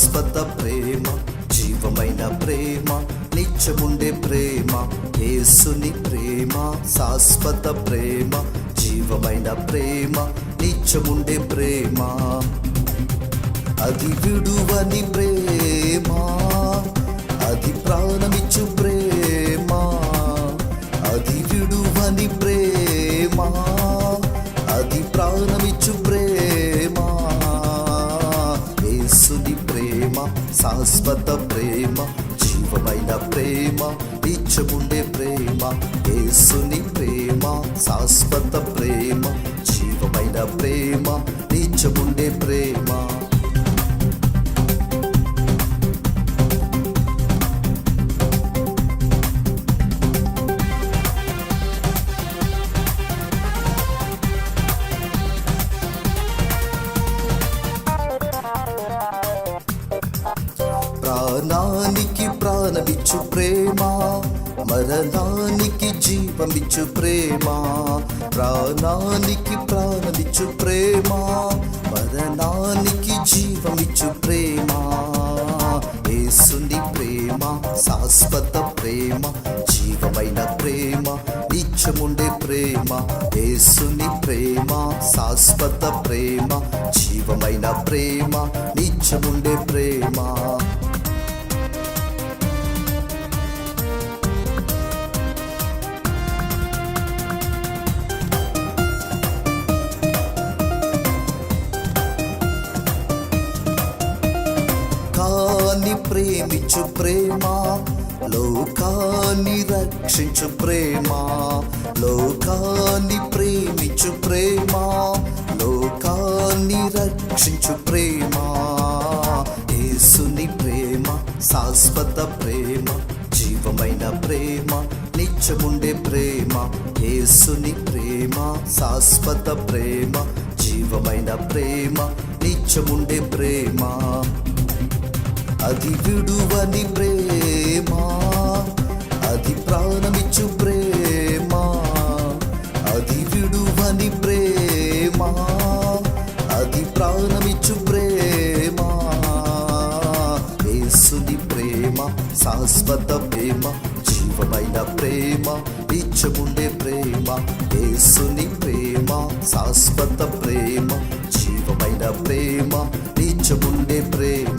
శాశ్వత ప్రేమ, జీవమైన ప్రేమ, నిత్యముండే ప్రేమ. యేసుని ప్రేమ శాశ్వత ప్రేమ, జీవమైన ప్రేమ, నిత్యముండే ప్రేమ. అది విడువని ప్రేమ, అది ప్రాణమిచ్చు ప్రేమ, అది విడువని ప్రేమ, అది ప్రాణమిచ్చు ప్రేమ. యేసుని ప్రేమ శాశ్వత ప్రేమ, జీవమైన ప్రేమ, నిత్యముండే ప్రేమ. యేసుని ప్రేమ శాశ్వత ప్రేమ, జీవమైన ప్రేమ, నిత్యముండే ప్రేమ. ప్రాణానికి ప్రాణమిచ్చు ప్రేమ, మరణానికి జీవమిచ్చు ప్రేమ. ప్రాణానికి ప్రాణమిచ్చు ప్రేమ, మరణానికి జీవమిచ్చు ప్రేమ. యేసుని ప్రేమ శాశ్వత ప్రేమ, జీవమైన ప్రేమ, నిత్యముండే ప్రేమ. యేసుని ప్రేమ శాశ్వత ప్రేమ, జీవమైన ప్రేమ, నిత్యముండే ప్రేమ. లోకాన్ని ప్రేమించు ప్రేమ, లోకాన్ని రక్షించు ప్రేమ. లోకాన్ని ప్రేమించు ప్రేమ, లోకాన్ని రక్షించు ప్రేమ. యేసుని ప్రేమ శాశ్వత ప్రేమ, జీవమైన ప్రేమ, నిత్యముండే ప్రేమ. యేసుని ప్రేమ శాశ్వత ప్రేమ, జీవమైన ప్రేమ, నిత్యముండే ప్రేమ. అది విడువని ప్రేమ, అది ప్రాణమిచ్చు ప్రేమ, అది విడువని ప్రేమ, అది ప్రాణమిచ్చు ప్రేమ. యేసుని ప్రేమ శాశ్వత ప్రేమ, జీవమైన ప్రేమ, నిత్యముండే ప్రేమ. యేసుని ప్రేమ శాశ్వత ప్రేమ, జీవమైన ప్రేమ, నిత్యముండే ప్రేమ.